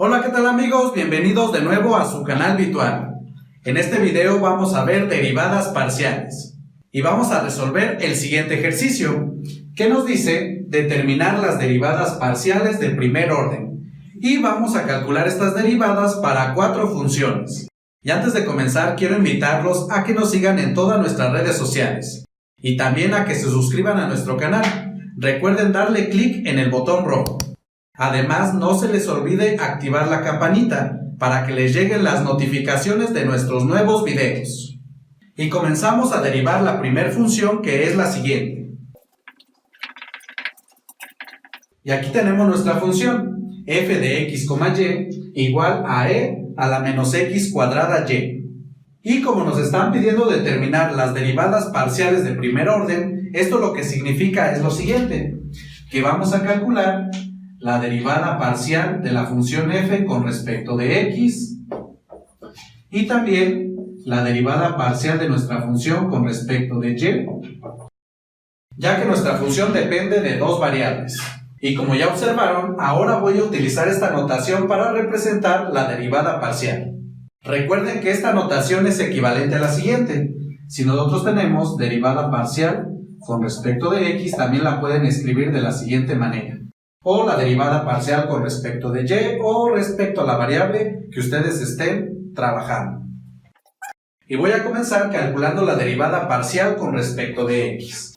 Hola, ¿qué tal amigos? Bienvenidos de nuevo a su canal virtual. En este video vamos a ver derivadas parciales y vamos a resolver el siguiente ejercicio que nos dice determinar las derivadas parciales de primer orden y vamos a calcular estas derivadas para 4 funciones. Y antes de comenzar quiero invitarlos a que nos sigan en todas nuestras redes sociales y también a que se suscriban a nuestro canal. Recuerden darle clic en el botón rojo. Además, no se les olvide activar la campanita para que les lleguen las notificaciones de nuestros nuevos videos. Y comenzamos a derivar la primera función, que es la siguiente. Y aquí tenemos nuestra función, f de x, y igual a e a la menos x cuadrada y. Y como nos están pidiendo determinar las derivadas parciales de primer orden, esto lo que significa es lo siguiente, que vamos a calcular la derivada parcial de la función f con respecto de x y también la derivada parcial de nuestra función con respecto de y, ya que nuestra función depende de dos variables. Y como ya observaron, ahora voy a utilizar esta notación para representar la derivada parcial. Recuerden que esta notación es equivalente a la siguiente. Si nosotros tenemos derivada parcial con respecto de x, también la pueden escribir de la siguiente manera. O la derivada parcial con respecto de y o respecto a la variable que ustedes estén trabajando. Y voy a comenzar calculando la derivada parcial con respecto de x.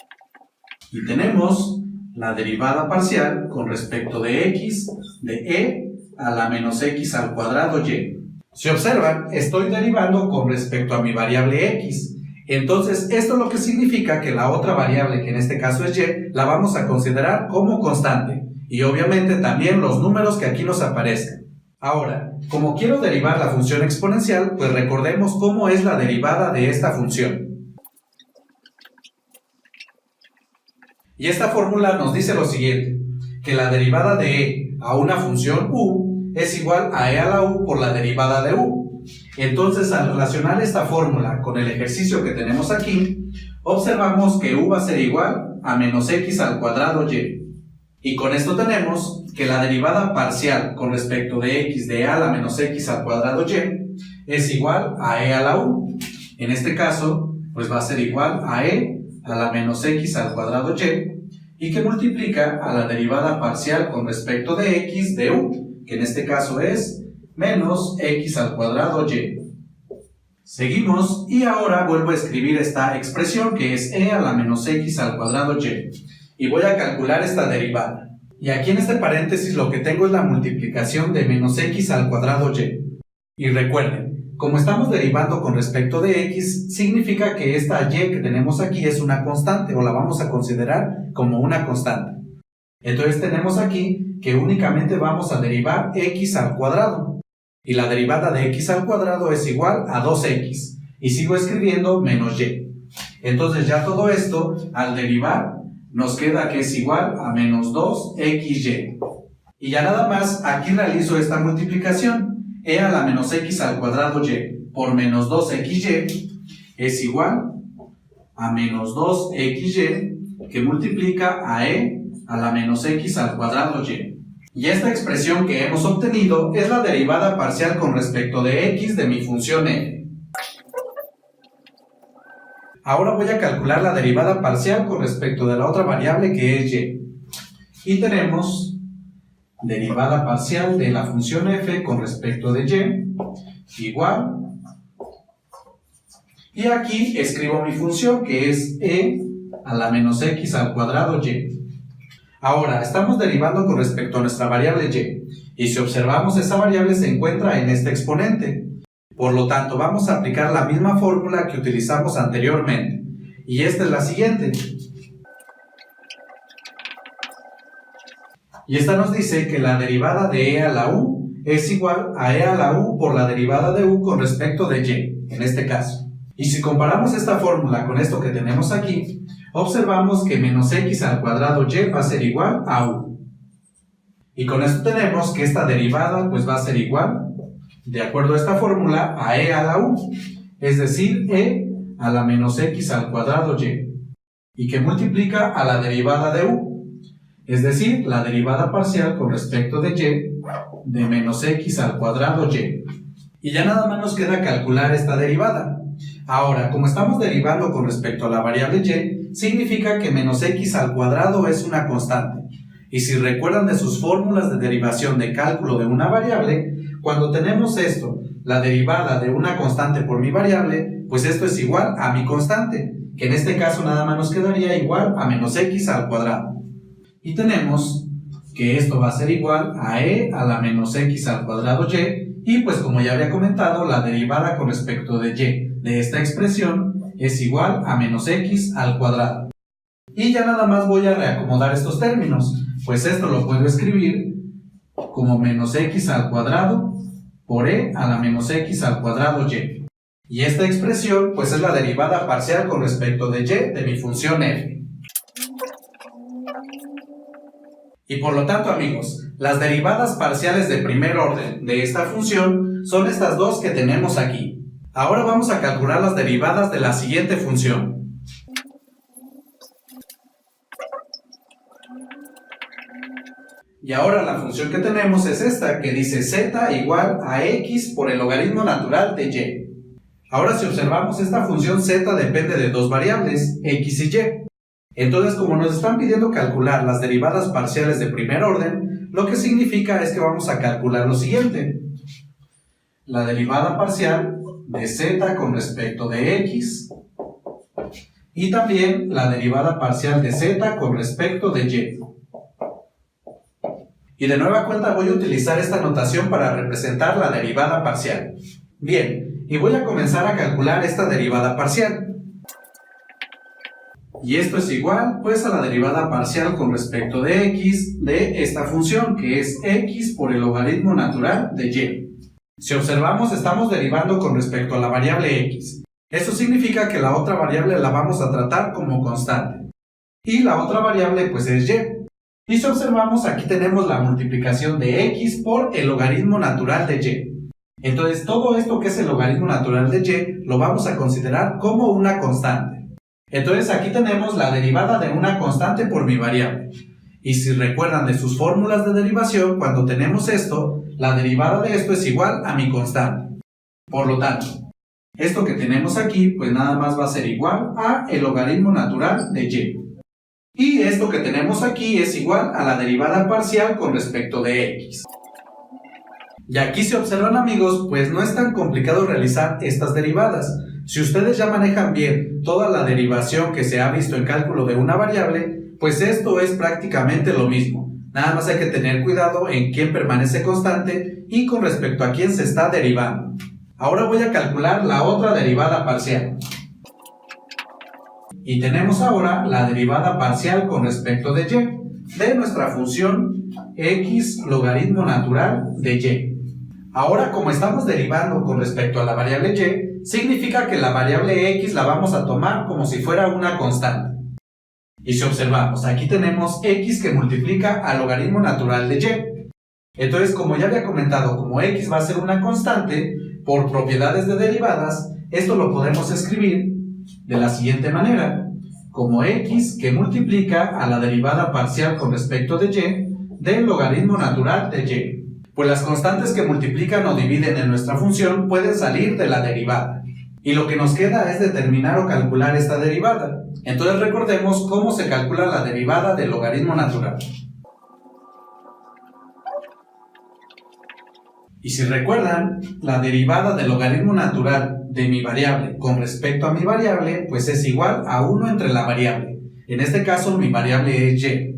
Y tenemos la derivada parcial con respecto de x de e a la menos x al cuadrado y. Si observan, estoy derivando con respecto a mi variable x. Entonces, esto lo que significa que la otra variable, que en este caso es y, la vamos a considerar como constante. Y obviamente también los números que aquí nos aparezcan. Ahora, como quiero derivar la función exponencial, pues recordemos cómo es la derivada de esta función. Y esta fórmula nos dice lo siguiente, que la derivada de e a una función u es igual a e a la u por la derivada de u. Entonces, al relacionar esta fórmula con el ejercicio que tenemos aquí, observamos que u va a ser igual a menos x al cuadrado y. Y con esto tenemos que la derivada parcial con respecto de x de e a la menos x al cuadrado y es igual a e a la u. En este caso, pues va a ser igual a e a la menos x al cuadrado y que multiplica a la derivada parcial con respecto de x de u, que en este caso es menos x al cuadrado y. Seguimos y ahora vuelvo a escribir esta expresión que es e a la menos x al cuadrado y. Y voy a calcular esta derivada. Y aquí en este paréntesis lo que tengo es la multiplicación de menos x al cuadrado y. Y recuerden, como estamos derivando con respecto de x, significa que esta y que tenemos aquí es una constante, o la vamos a considerar como una constante. Entonces tenemos aquí que únicamente vamos a derivar x al cuadrado. Y la derivada de x al cuadrado es igual a 2x. Y sigo escribiendo menos y. Entonces ya todo esto, al derivar, nos queda que es igual a menos 2xy. Y ya nada más aquí realizo esta multiplicación. E a la menos x al cuadrado y por menos 2xy es igual a menos 2xy que multiplica a e a la menos x al cuadrado y. Y esta expresión que hemos obtenido es la derivada parcial con respecto de x de mi función f. Ahora voy a calcular la derivada parcial con respecto de la otra variable que es y. Y tenemos derivada parcial de la función f con respecto de y igual. Y aquí escribo mi función que es e a la menos x al cuadrado y. Ahora, estamos derivando con respecto a nuestra variable y. Y si observamos, esa variable se encuentra en este exponente. Por lo tanto, vamos a aplicar la misma fórmula que utilizamos anteriormente. Y esta es la siguiente. Y esta nos dice que la derivada de e a la u es igual a e a la u por la derivada de u con respecto de y, en este caso. Y si comparamos esta fórmula con esto que tenemos aquí, observamos que menos x al cuadrado y va a ser igual a u. Y con esto tenemos que esta derivada pues va a ser igual, de acuerdo a esta fórmula, a e a la u, es decir, e a la menos x al cuadrado y que multiplica a la derivada de u. es decir, la derivada parcial con respecto de y de menos x al cuadrado y. Y ya nada más nos queda calcular esta derivada. Ahora, como estamos derivando con respecto a la variable y, significa que menos x al cuadrado es una constante. Y si recuerdan de sus fórmulas de derivación de cálculo de una variable, cuando tenemos esto, la derivada de una constante por mi variable, pues esto es igual a mi constante, que en este caso nada más nos quedaría igual a menos x al cuadrado. Y tenemos que esto va a ser igual a e a la menos x al cuadrado y pues como ya había comentado, la derivada con respecto de y de esta expresión es igual a menos x al cuadrado. Y ya nada más voy a reacomodar estos términos, pues esto lo puedo escribir como menos x al cuadrado por e a la menos x al cuadrado y. Y esta expresión pues es la derivada parcial con respecto de y de mi función f. Y por lo tanto, amigos, las derivadas parciales de primer orden de esta función son estas dos que tenemos aquí. Ahora vamos a calcular las derivadas de la siguiente función. Y ahora la función que tenemos es esta, que dice z igual a x por el logaritmo natural de y. Ahora si observamos, esta función z depende de dos variables, x y y. Entonces, como nos están pidiendo calcular las derivadas parciales de primer orden, lo que significa es que vamos a calcular lo siguiente. La derivada parcial de z con respecto de x y también la derivada parcial de z con respecto de y. Y de nueva cuenta voy a utilizar esta notación para representar la derivada parcial. Bien, y voy a comenzar a calcular esta derivada parcial. Y esto es igual pues a la derivada parcial con respecto de x de esta función, que es x por el logaritmo natural de y. Si observamos, estamos derivando con respecto a la variable x. Eso significa que la otra variable la vamos a tratar como constante. Y la otra variable pues es y. Y si observamos, aquí tenemos la multiplicación de x por el logaritmo natural de y. Entonces todo esto que es el logaritmo natural de y lo vamos a considerar como una constante. Entonces aquí tenemos la derivada de una constante por mi variable. Y si recuerdan de sus fórmulas de derivación, cuando tenemos esto, la derivada de esto es igual a mi constante. Por lo tanto, esto que tenemos aquí, pues nada más va a ser igual a el logaritmo natural de y. Y esto que tenemos aquí es igual a la derivada parcial con respecto de x. Y aquí si observan, amigos, pues no es tan complicado realizar estas derivadas. Si ustedes ya manejan bien toda la derivación que se ha visto en cálculo de una variable, pues esto es prácticamente lo mismo. Nada más hay que tener cuidado en quién permanece constante y con respecto a quién se está derivando. Ahora voy a calcular la otra derivada parcial. Y tenemos ahora la derivada parcial con respecto de y, de nuestra función x logaritmo natural de y. Ahora, como estamos derivando con respecto a la variable y, significa que la variable x la vamos a tomar como si fuera una constante. Y si observamos, aquí tenemos x que multiplica al logaritmo natural de y. Entonces, como ya había comentado, como x va a ser una constante, por propiedades de derivadas, esto lo podemos escribir de la siguiente manera, como x que multiplica a la derivada parcial con respecto de y del logaritmo natural de y. Pues las constantes que multiplican o dividen en nuestra función pueden salir de la derivada. Y lo que nos queda es determinar o calcular esta derivada. Entonces recordemos cómo se calcula la derivada del logaritmo natural. Y si recuerdan, la derivada del logaritmo natural de mi variable con respecto a mi variable, pues es igual a 1 entre la variable. En este caso, mi variable es y.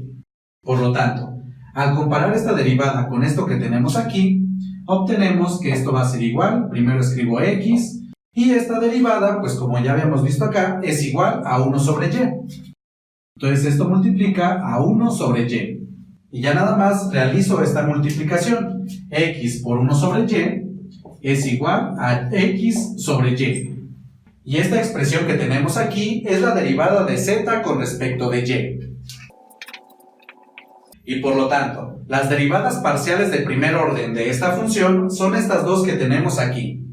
Por lo tanto, al comparar esta derivada con esto que tenemos aquí, obtenemos que esto va a ser igual, primero escribo x, y esta derivada, pues como ya habíamos visto acá, es igual a 1 sobre y. Entonces esto multiplica a 1 sobre y. Y ya nada más realizo esta multiplicación. X por 1 sobre y es igual a x sobre y. Y esta expresión que tenemos aquí es la derivada de z con respecto de y. Y por lo tanto, las derivadas parciales de primer orden de esta función son estas dos que tenemos aquí.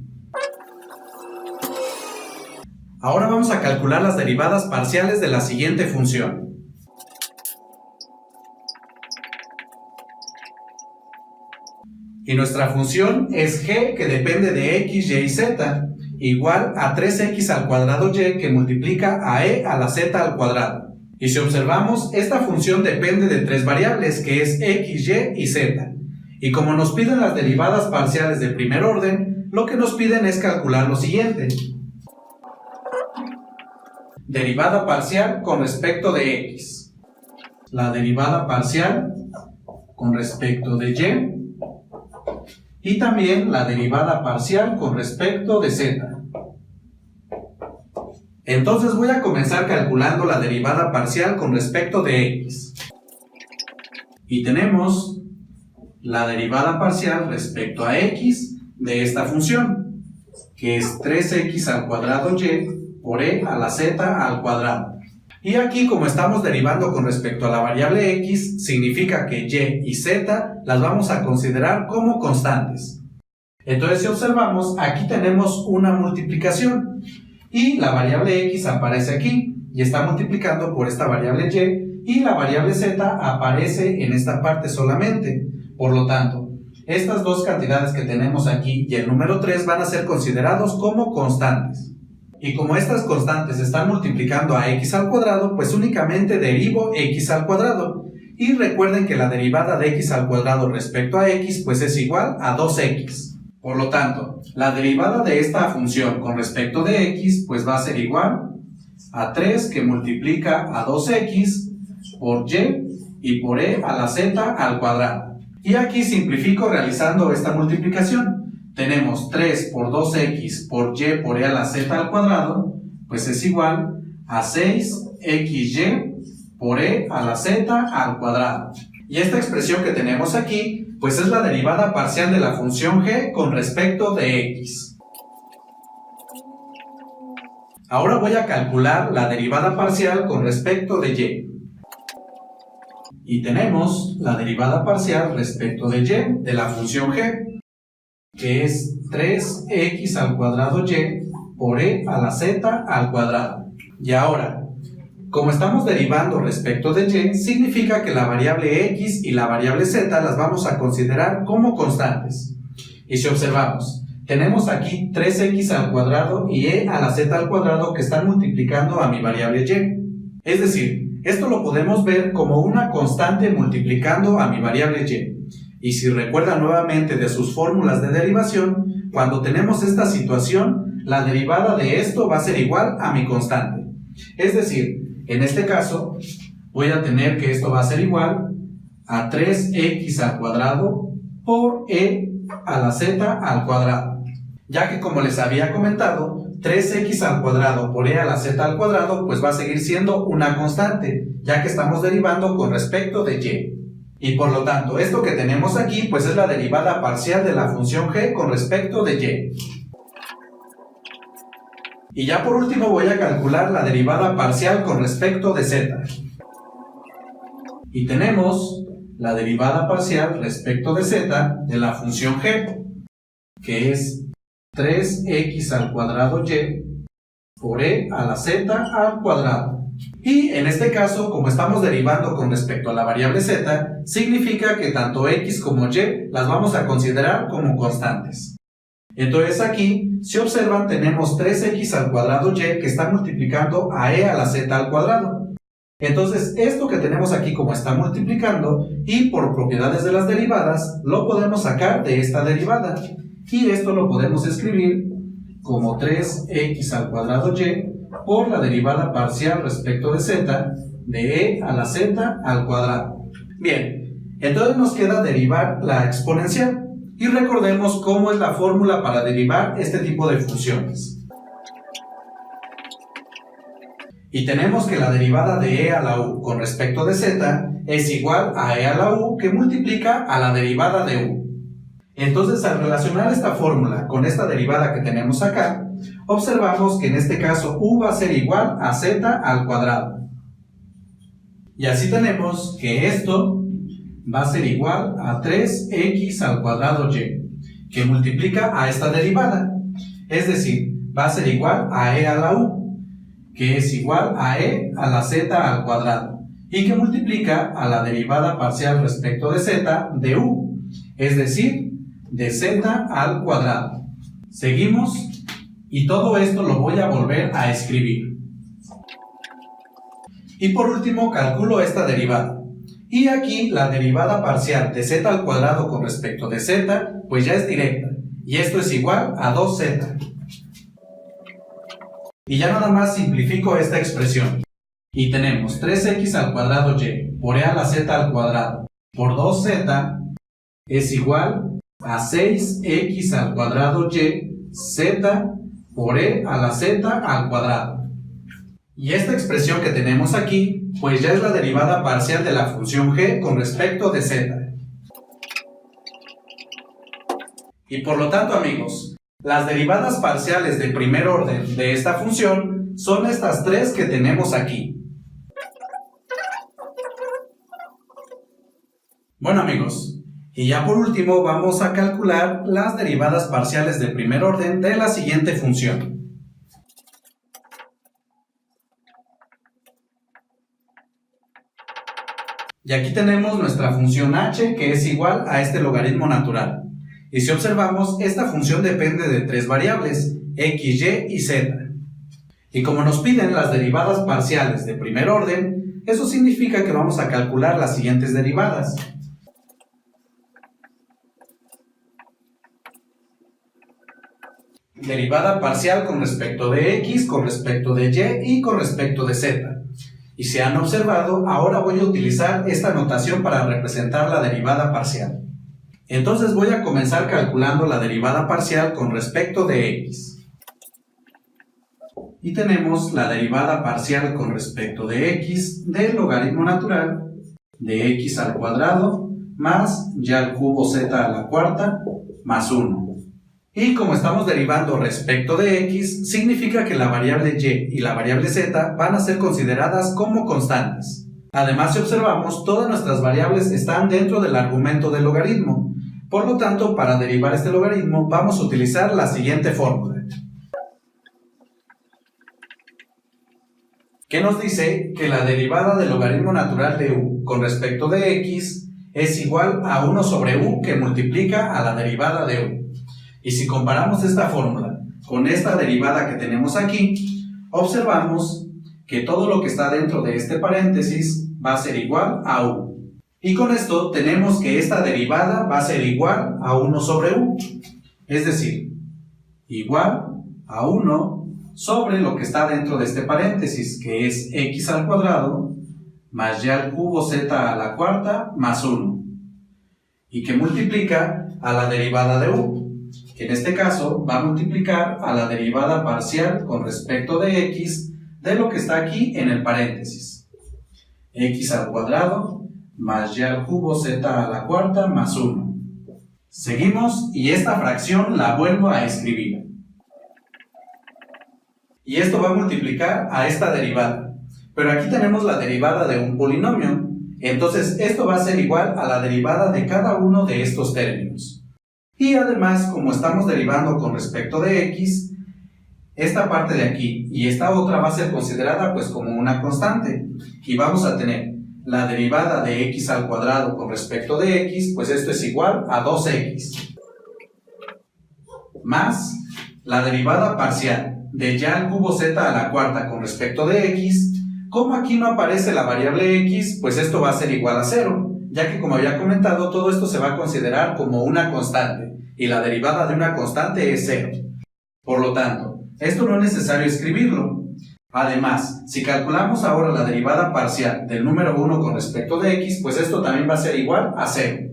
Ahora vamos a calcular las derivadas parciales de la siguiente función. Y nuestra función es g, que depende de x, y y z, igual a 3x al cuadrado y, que multiplica a e a la z al cuadrado. Y si observamos, esta función depende de tres variables, que es x, y y z. Y como nos piden las derivadas parciales de primer orden, lo que nos piden es calcular lo siguiente. Derivada parcial con respecto de x. La derivada parcial con respecto de y. Y también la derivada parcial con respecto de z. Entonces voy a comenzar calculando la derivada parcial con respecto de x. Y tenemos la derivada parcial respecto a x de esta función, que es 3x al cuadrado y por e a la z al cuadrado. Y aquí, como estamos derivando con respecto a la variable x, significa que y y z las vamos a considerar como constantes. Entonces, si observamos, aquí tenemos una multiplicación y la variable x aparece aquí y está multiplicando por esta variable y la variable z aparece en esta parte solamente. Por lo tanto, estas dos cantidades que tenemos aquí y el número 3 van a ser considerados como constantes. Y como estas constantes están multiplicando a x al cuadrado, pues únicamente derivo x al cuadrado. Y recuerden que la derivada de x al cuadrado respecto a x pues es igual a 2x. Por lo tanto, la derivada de esta función con respecto de x pues va a ser igual a 3 que multiplica a 2x por y por e a la z al cuadrado. Y aquí simplifico realizando esta multiplicación. Tenemos 3 por 2x por y por e a la z al cuadrado, pues es igual a 6xy por e a la z al cuadrado. Y esta expresión que tenemos aquí, pues es la derivada parcial de la función g con respecto de x. Ahora voy a calcular la derivada parcial con respecto de y. Y tenemos la derivada parcial respecto de y de la función g, que es 3x al cuadrado y por e a la z al cuadrado. Y ahora, como estamos derivando respecto de y, significa que la variable x y la variable z las vamos a considerar como constantes. Y si observamos, tenemos aquí 3x al cuadrado y e a la z al cuadrado que están multiplicando a mi variable y. Es decir, esto lo podemos ver como una constante multiplicando a mi variable y. Y si recuerdan nuevamente de sus fórmulas de derivación, cuando tenemos esta situación, la derivada de esto va a ser igual a mi constante. Es decir, en este caso, voy a tener que esto va a ser igual a 3x al cuadrado por e a la z al cuadrado. Ya que, como les había comentado, 3x al cuadrado por e a la z al cuadrado pues va a seguir siendo una constante, ya que estamos derivando con respecto de y. Y por lo tanto, esto que tenemos aquí pues es la derivada parcial de la función g con respecto de y. Y ya por último voy a calcular la derivada parcial con respecto de z. Y tenemos la derivada parcial respecto de z de la función g, que es 3x al cuadrado y por e a la z al cuadrado. Y en este caso, como estamos derivando con respecto a la variable z, significa que tanto x como y las vamos a considerar como constantes. Entonces aquí, si observan, tenemos 3x al cuadrado y que está multiplicando a e a la z al cuadrado. Entonces, esto que tenemos aquí como está multiplicando, y por propiedades de las derivadas, lo podemos sacar de esta derivada. Y esto lo podemos escribir como 3x al cuadrado y por la derivada parcial respecto de z de e a la z al cuadrado. Bien, entonces nos queda derivar la exponencial y recordemos cómo es la fórmula para derivar este tipo de funciones. Y tenemos que la derivada de e a la u con respecto de z es igual a e a la u que multiplica a la derivada de u. Entonces, al relacionar esta fórmula con esta derivada que tenemos acá, observamos que en este caso u va a ser igual a z al cuadrado. Y así tenemos que esto va a ser igual a 3x al cuadrado y, que multiplica a esta derivada. Es decir, va a ser igual a e a la u, que es igual a e a la z al cuadrado, y que multiplica a la derivada parcial respecto de z de u, es decir, de z al cuadrado. Seguimos y todo esto lo voy a volver a escribir. Y por último calculo esta derivada. Y aquí la derivada parcial de z al cuadrado con respecto de z pues ya es directa. Y esto es igual a 2z. Y ya nada más simplifico esta expresión. Y tenemos 3x al cuadrado y por e a la z al cuadrado por 2z es igual a 6x al cuadrado y z por e a la z al cuadrado. Y esta expresión que tenemos aquí, pues ya es la derivada parcial de la función g con respecto de z. Y por lo tanto, amigos, las derivadas parciales de primer orden de esta función son estas tres que tenemos aquí. Bueno, amigos, y ya por último vamos a calcular las derivadas parciales de primer orden de la siguiente función. Y aquí tenemos nuestra función h, que es igual a este logaritmo natural. Y si observamos, esta función depende de tres variables, x, y y z. Y como nos piden las derivadas parciales de primer orden, eso significa que vamos a calcular las siguientes derivadas. Derivada parcial con respecto de x, con respecto de y y con respecto de z. Y si han observado, ahora voy a utilizar esta notación para representar la derivada parcial. Entonces voy a comenzar calculando la derivada parcial con respecto de x. Y tenemos la derivada parcial con respecto de x del logaritmo natural de x al cuadrado más y al cubo z a la cuarta más 1. Y como estamos derivando respecto de x, significa que la variable y la variable z van a ser consideradas como constantes. Además, si observamos, todas nuestras variables están dentro del argumento del logaritmo. Por lo tanto, para derivar este logaritmo, vamos a utilizar la siguiente fórmula, que nos dice que la derivada del logaritmo natural de u con respecto de x es igual a 1 sobre u que multiplica a la derivada de u. Y si comparamos esta fórmula con esta derivada que tenemos aquí, observamos que todo lo que está dentro de este paréntesis va a ser igual a u. Y con esto tenemos que esta derivada va a ser igual a 1 sobre u. Es decir, igual a 1 sobre lo que está dentro de este paréntesis, que es x al cuadrado más y al cubo z a la cuarta más 1. Y que multiplica a la derivada de u, que en este caso va a multiplicar a la derivada parcial con respecto de x de lo que está aquí en el paréntesis. X al cuadrado más y al cubo z a la cuarta más 1. Seguimos y esta fracción la vuelvo a escribir. Y esto va a multiplicar a esta derivada. Pero aquí tenemos la derivada de un polinomio. Entonces esto va a ser igual a la derivada de cada uno de estos términos. Y además, como estamos derivando con respecto de x, esta parte de aquí y esta otra va a ser considerada pues como una constante. Y vamos a tener la derivada de x al cuadrado con respecto de x, pues esto es igual a 2x. Más la derivada parcial de y al cubo z a la cuarta con respecto de x. Como aquí no aparece la variable x, pues esto va a ser igual a 0. Ya que como había comentado, todo esto se va a considerar como una constante, y la derivada de una constante es 0. Por lo tanto, esto no es necesario escribirlo. Además, si calculamos ahora la derivada parcial del número 1 con respecto de x, pues esto también va a ser igual a 0.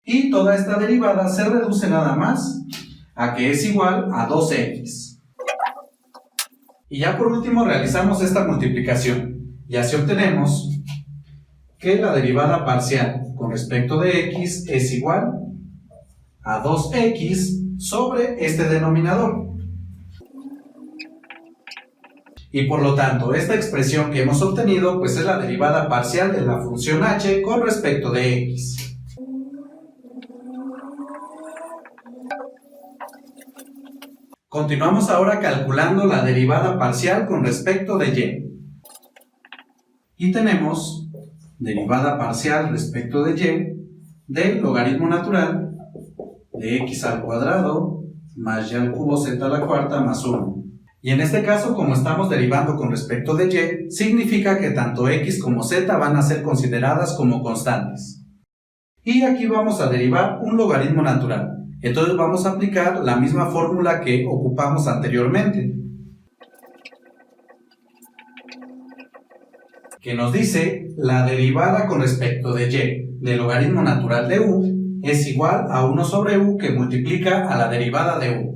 Y toda esta derivada se reduce nada más a que es igual a 2x. Y ya por último realizamos esta multiplicación, y así obtenemos que la derivada parcial con respecto de x es igual a 2x sobre este denominador. Y por lo tanto, esta expresión que hemos obtenido pues es la derivada parcial de la función h con respecto de x. Continuamos ahora calculando la derivada parcial con respecto de y. Y tenemos derivada parcial respecto de y del logaritmo natural de x al cuadrado más y al cubo z a la cuarta más 1. Y en este caso, como estamos derivando con respecto de y, significa que tanto x como z van a ser consideradas como constantes. Y aquí vamos a derivar un logaritmo natural. Entonces vamos a aplicar la misma fórmula que ocupamos anteriormente, que nos dice la derivada con respecto de y del logaritmo natural de u es igual a 1 sobre u que multiplica a la derivada de u.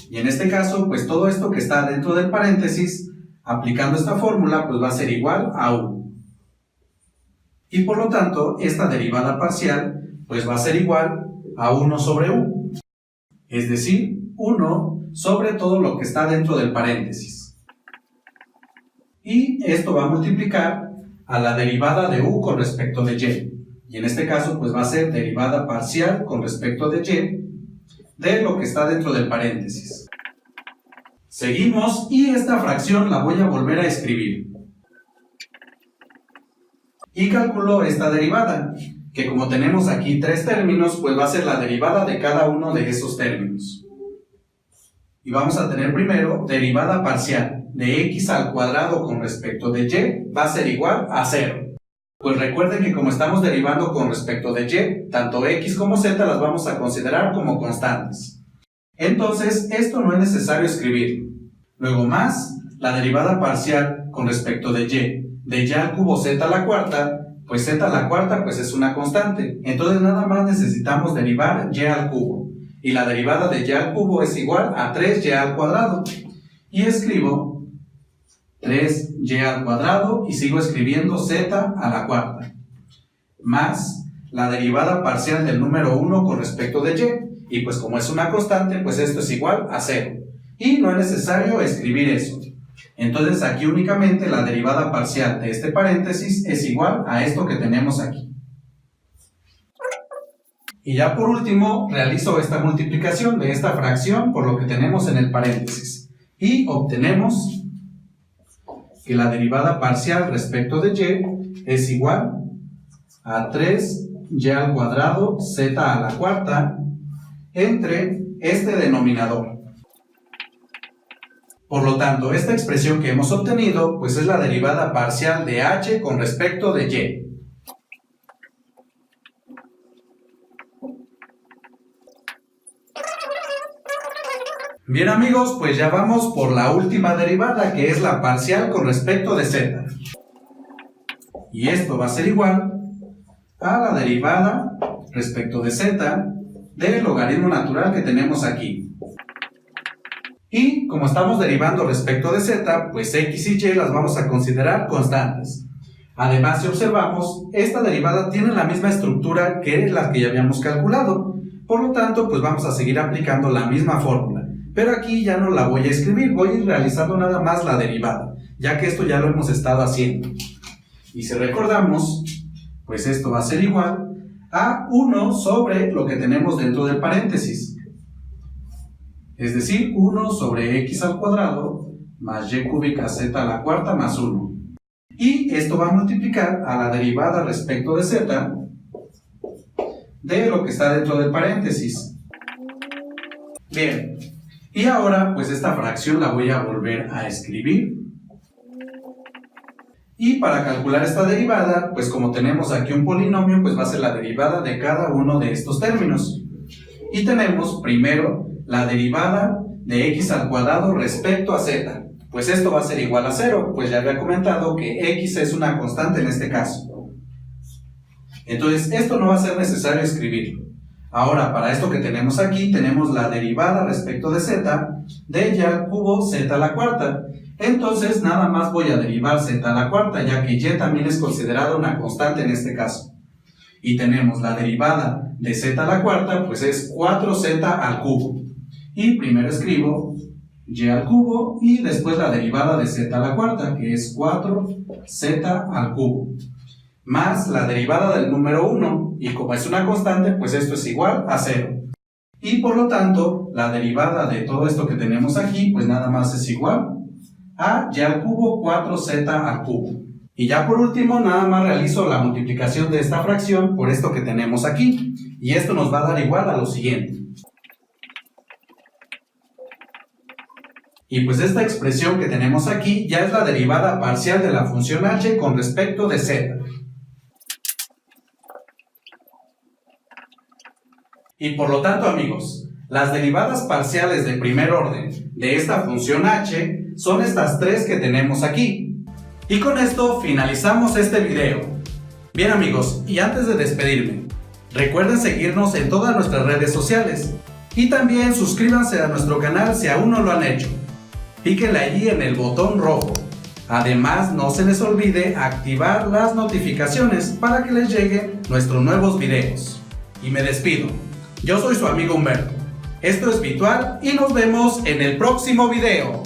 Y en este caso, pues todo esto que está dentro del paréntesis, aplicando esta fórmula, pues va a ser igual a u. Y por lo tanto, esta derivada parcial, pues va a ser igual a 1 sobre u. Es decir, 1 sobre todo lo que está dentro del paréntesis. Y esto va a multiplicar a la derivada de u con respecto de y. Y en este caso, pues va a ser derivada parcial con respecto de y de lo que está dentro del paréntesis. Seguimos y esta fracción la voy a volver a escribir. Y calculo esta derivada, que como tenemos aquí tres términos, pues va a ser la derivada de cada uno de esos términos. Y vamos a tener primero derivada parcial de x al cuadrado con respecto de y va a ser igual a 0. Pues recuerden que como estamos derivando con respecto de y, tanto x como z las vamos a considerar como constantes. Entonces, esto no es necesario escribirlo. Luego más, la derivada parcial con respecto de y al cubo z a la cuarta, pues z a la cuarta pues es una constante. Entonces nada más necesitamos derivar y al cubo. Y la derivada de y al cubo es igual a 3y al cuadrado. Y escribo 3y al cuadrado y sigo escribiendo z a la cuarta. Más la derivada parcial del número 1 con respecto de y. Y pues como es una constante, pues esto es igual a 0. Y no es necesario escribir eso. Entonces aquí únicamente la derivada parcial de este paréntesis es igual a esto que tenemos aquí. Y ya por último realizo esta multiplicación de esta fracción por lo que tenemos en el paréntesis. Y obtenemos que la derivada parcial respecto de y es igual a 3y al cuadrado z a la cuarta entre este denominador. Por lo tanto, esta expresión que hemos obtenido pues es la derivada parcial de h con respecto de y. Bien amigos, pues ya vamos por la última derivada, que es la parcial con respecto de z. Y esto va a ser igual a la derivada respecto de z del logaritmo natural que tenemos aquí. Y como estamos derivando respecto de z, pues x y y las vamos a considerar constantes. Además, si observamos, esta derivada tiene la misma estructura que la que ya habíamos calculado. Por lo tanto, pues vamos a seguir aplicando la misma fórmula. Pero aquí ya no la voy a escribir, voy a ir realizando nada más la derivada, ya que esto ya lo hemos estado haciendo. Y si recordamos, pues esto va a ser igual a 1 sobre lo que tenemos dentro del paréntesis. Es decir, 1 sobre x al cuadrado más y cúbica z a la cuarta más 1. Y esto va a multiplicar a la derivada respecto de z de lo que está dentro del paréntesis. Bien. Y ahora, pues esta fracción la voy a volver a escribir. Y para calcular esta derivada, pues como tenemos aquí un polinomio, pues va a ser la derivada de cada uno de estos términos. Y tenemos primero la derivada de x al cuadrado respecto a z. Pues esto va a ser igual a 0, pues ya había comentado que x es una constante en este caso. Entonces, esto no va a ser necesario escribirlo. Ahora, para esto que tenemos aquí, tenemos la derivada respecto de z de y al cubo z a la cuarta. Entonces, nada más voy a derivar z a la cuarta, ya que y también es considerada una constante en este caso. Y tenemos la derivada de z a la cuarta, pues es 4z al cubo. Y primero escribo y al cubo y después la derivada de z a la cuarta, que es 4z al cubo. Más la derivada del número 1, y como es una constante, pues esto es igual a 0. Y por lo tanto, la derivada de todo esto que tenemos aquí, pues nada más es igual a y al cubo 4z al cubo. Y ya por último, nada más realizo la multiplicación de esta fracción por esto que tenemos aquí. y esto nos va a dar igual a lo siguiente. Y pues esta expresión que tenemos aquí ya es la derivada parcial de la función h con respecto de z. Y por lo tanto, amigos, las derivadas parciales de primer orden de esta función h son estas tres que tenemos aquí. Y con esto finalizamos este video. Bien, amigos, y antes de despedirme, recuerden seguirnos en todas nuestras redes sociales y también suscríbanse a nuestro canal si aún no lo han hecho. Píquenle allí en el botón rojo. Además, no se les olvide activar las notificaciones para que les lleguen nuestros nuevos videos. Y me despido. Yo soy su amigo Humberto. Esto es Bitual y nos vemos en el próximo video.